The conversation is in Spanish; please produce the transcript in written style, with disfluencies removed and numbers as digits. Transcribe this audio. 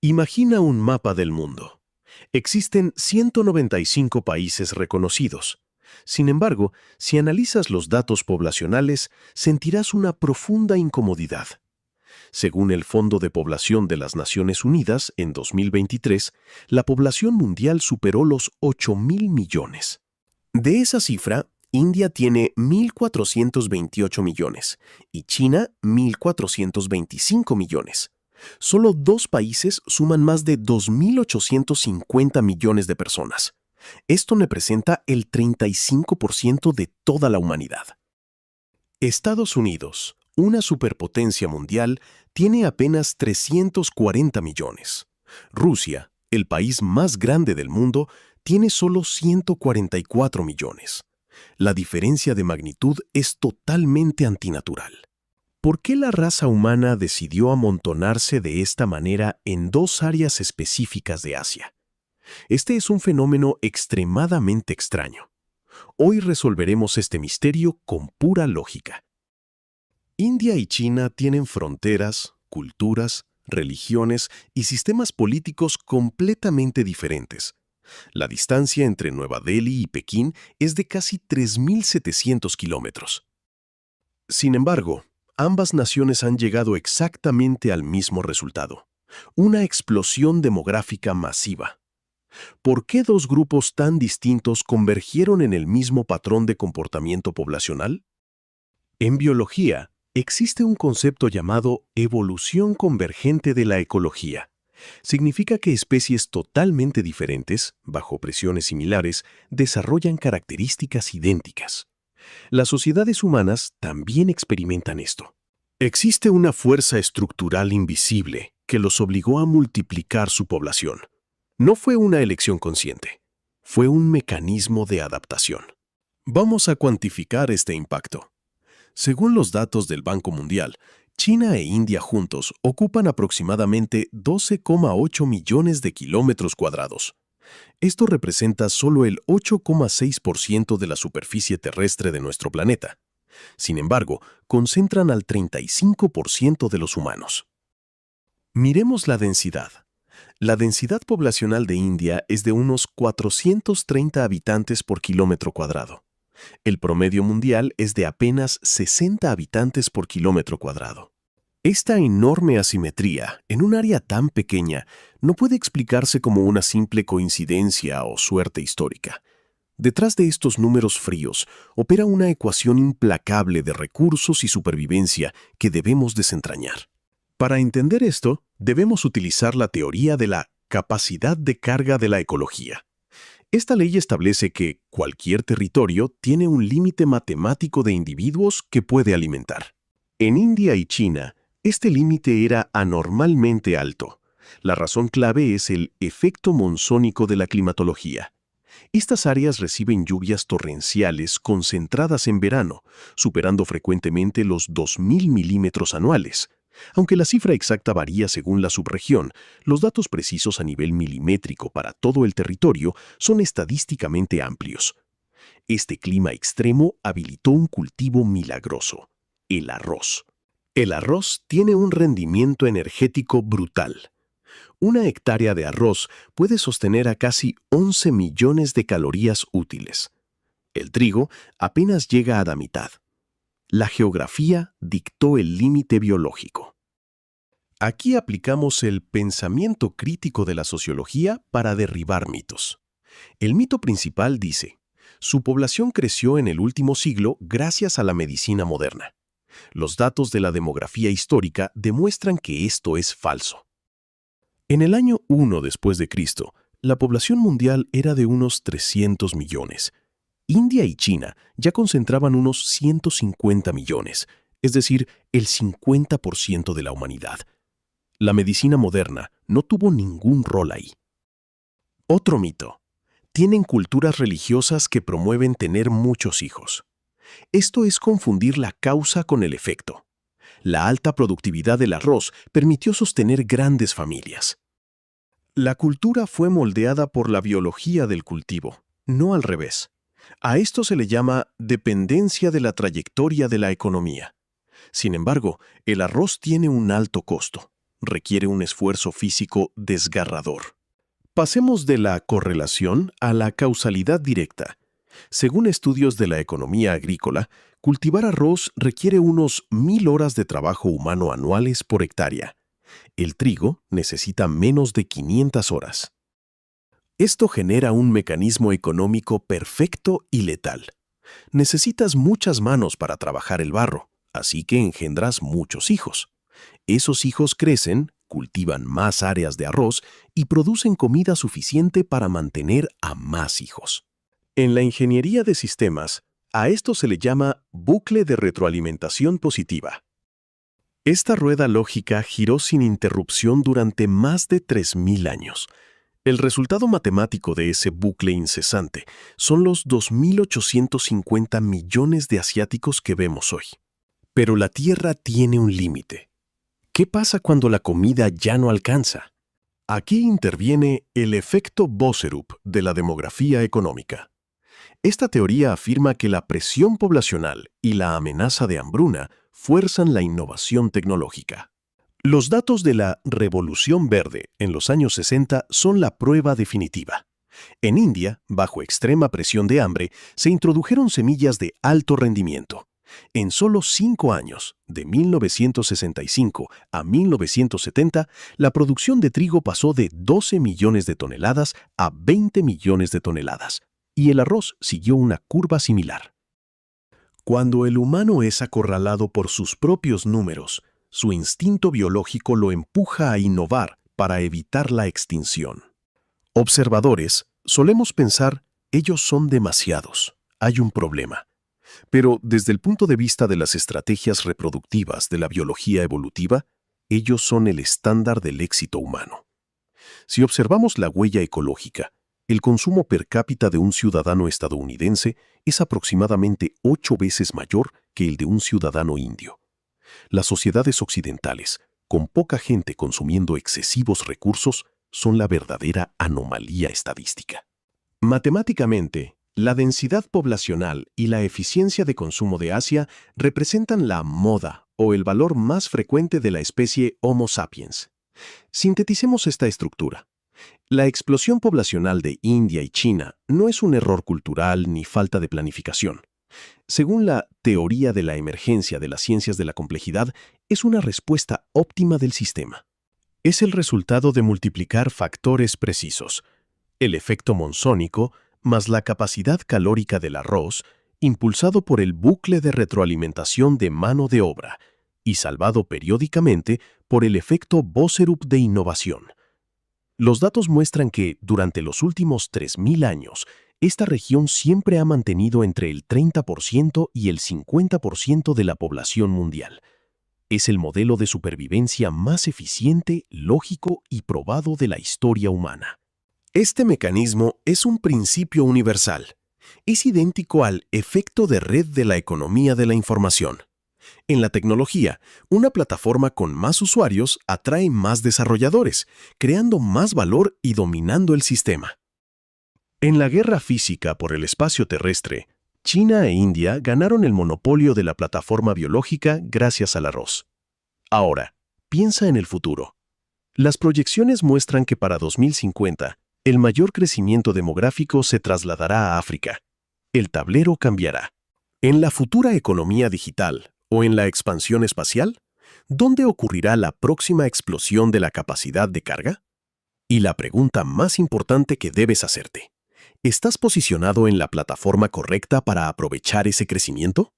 Imagina un mapa del mundo. Existen 195 países reconocidos. Sin embargo, si analizas los datos poblacionales, sentirás una profunda incomodidad. Según el Fondo de Población de las Naciones Unidas, en 2023, la población mundial superó los 8.000 millones. De esa cifra, India tiene 1.428 millones y China 1.425 millones. Solo dos países suman más de 2.850 millones de personas. Esto representa el 35% de toda la humanidad. Estados Unidos, una superpotencia mundial, tiene apenas 340 millones. Rusia, el país más grande del mundo, tiene solo 144 millones. La diferencia de magnitud es totalmente antinatural. ¿Por qué la raza humana decidió amontonarse de esta manera en dos áreas específicas de Asia? Este es un fenómeno extremadamente extraño. Hoy resolveremos este misterio con pura lógica. India y China tienen fronteras, culturas, religiones y sistemas políticos completamente diferentes. La distancia entre Nueva Delhi y Pekín es de casi 3.700 kilómetros. Sin embargo, ambas naciones han llegado exactamente al mismo resultado: una explosión demográfica masiva. ¿Por qué dos grupos tan distintos convergieron en el mismo patrón de comportamiento poblacional? En biología, existe un concepto llamado evolución convergente de la ecología. Significa que especies totalmente diferentes, bajo presiones similares, desarrollan características idénticas. Las sociedades humanas también experimentan esto. Existe una fuerza estructural invisible que los obligó a multiplicar su población. No fue una elección consciente, fue un mecanismo de adaptación. Vamos a cuantificar este impacto. Según los datos del Banco Mundial, China e India juntos ocupan aproximadamente 12,8 millones de kilómetros cuadrados. Esto representa solo el 8,6% de la superficie terrestre de nuestro planeta. Sin embargo, concentran al 35% de los humanos. Miremos la densidad. La densidad poblacional de India es de unos 430 habitantes por kilómetro cuadrado. El promedio mundial es de apenas 60 habitantes por kilómetro cuadrado. Esta enorme asimetría en un área tan pequeña no puede explicarse como una simple coincidencia o suerte histórica. Detrás de estos números fríos opera una ecuación implacable de recursos y supervivencia que debemos desentrañar. Para entender esto, debemos utilizar la teoría de la capacidad de carga de la ecología. Esta ley establece que cualquier territorio tiene un límite matemático de individuos que puede alimentar. En India y China, este límite era anormalmente alto. La razón clave es el efecto monzónico de la climatología. Estas áreas reciben lluvias torrenciales concentradas en verano, superando frecuentemente los 2.000 milímetros anuales. Aunque la cifra exacta varía según la subregión, los datos precisos a nivel milimétrico para todo el territorio son estadísticamente amplios. Este clima extremo habilitó un cultivo milagroso: el arroz. El arroz tiene un rendimiento energético brutal. Una hectárea de arroz puede sostener a casi 11 millones de calorías útiles. El trigo apenas llega a la mitad. La geografía dictó el límite biológico. Aquí aplicamos el pensamiento crítico de la sociología para derribar mitos. El mito principal dice: su población creció en el último siglo gracias a la medicina moderna. Los datos de la demografía histórica demuestran que esto es falso. En el año 1 después de Cristo, la población mundial era de unos 300 millones. India y China ya concentraban unos 150 millones, es decir, el 50% de la humanidad. La medicina moderna no tuvo ningún rol ahí. Otro mito: tienen culturas religiosas que promueven tener muchos hijos. Esto es confundir la causa con el efecto. La alta productividad del arroz permitió sostener grandes familias. La cultura fue moldeada por la biología del cultivo, no al revés. A esto se le llama dependencia de la trayectoria de la economía. Sin embargo, el arroz tiene un alto costo. requiere un esfuerzo físico desgarrador. Pasemos de la correlación a la causalidad directa. Según estudios de la economía agrícola, cultivar arroz requiere unos 1000 horas de trabajo humano anuales por hectárea. El trigo necesita menos de 500 horas. Esto genera un mecanismo económico perfecto y letal. Necesitas muchas manos para trabajar el barro, así que engendras muchos hijos. Esos hijos crecen, cultivan más áreas de arroz y producen comida suficiente para mantener a más hijos. En la ingeniería de sistemas, a esto se le llama bucle de retroalimentación positiva. Esta rueda lógica giró sin interrupción durante más de 3000 años. El resultado matemático de ese bucle incesante son los 2850 millones de asiáticos que vemos hoy. Pero la Tierra tiene un límite. ¿Qué pasa cuando la comida ya no alcanza? Aquí interviene el efecto Boserup de la demografía económica. Esta teoría afirma que la presión poblacional y la amenaza de hambruna fuerzan la innovación tecnológica. Los datos de la Revolución Verde en los años 60 son la prueba definitiva. En India, bajo extrema presión de hambre, se introdujeron semillas de alto rendimiento. En solo 5 años, de 1965 a 1970, la producción de trigo pasó de 12 millones de toneladas a 20 millones de toneladas, y el arroz siguió una curva similar. Cuando el humano es acorralado por sus propios números, su instinto biológico lo empuja a innovar para evitar la extinción. Observadores, solemos pensar, ellos son demasiados, hay un problema. Pero desde el punto de vista de las estrategias reproductivas de la biología evolutiva, ellos son el estándar del éxito humano. Si observamos la huella ecológica, el consumo per cápita de un ciudadano estadounidense es aproximadamente 8 veces mayor que el de un ciudadano indio. Las sociedades occidentales, con poca gente consumiendo excesivos recursos, son la verdadera anomalía estadística. Matemáticamente, la densidad poblacional y la eficiencia de consumo de Asia representan la moda o el valor más frecuente de la especie Homo sapiens. Sinteticemos esta estructura. La explosión poblacional de India y China no es un error cultural ni falta de planificación. Según la teoría de la emergencia de las ciencias de la complejidad, es una respuesta óptima del sistema. Es el resultado de multiplicar factores precisos, el efecto monzónico más la capacidad calórica del arroz, impulsado por el bucle de retroalimentación de mano de obra y salvado periódicamente por el efecto Boserup de innovación. Los datos muestran que, durante los últimos 3000 años, esta región siempre ha mantenido entre el 30% y el 50% de la población mundial. Es el modelo de supervivencia más eficiente, lógico y probado de la historia humana. Este mecanismo es un principio universal. Es idéntico al efecto de red de la economía de la información. En la tecnología, una plataforma con más usuarios atrae más desarrolladores, creando más valor y dominando el sistema. En la guerra física por el espacio terrestre, China e India ganaron el monopolio de la plataforma biológica gracias al arroz. Ahora, piensa en el futuro. Las proyecciones muestran que para 2050, el mayor crecimiento demográfico se trasladará a África. El tablero cambiará. En la futura economía digital, ¿o en la expansión espacial? ¿Dónde ocurrirá la próxima explosión de la capacidad de carga? Y la pregunta más importante que debes hacerte: ¿estás posicionado en la plataforma correcta para aprovechar ese crecimiento?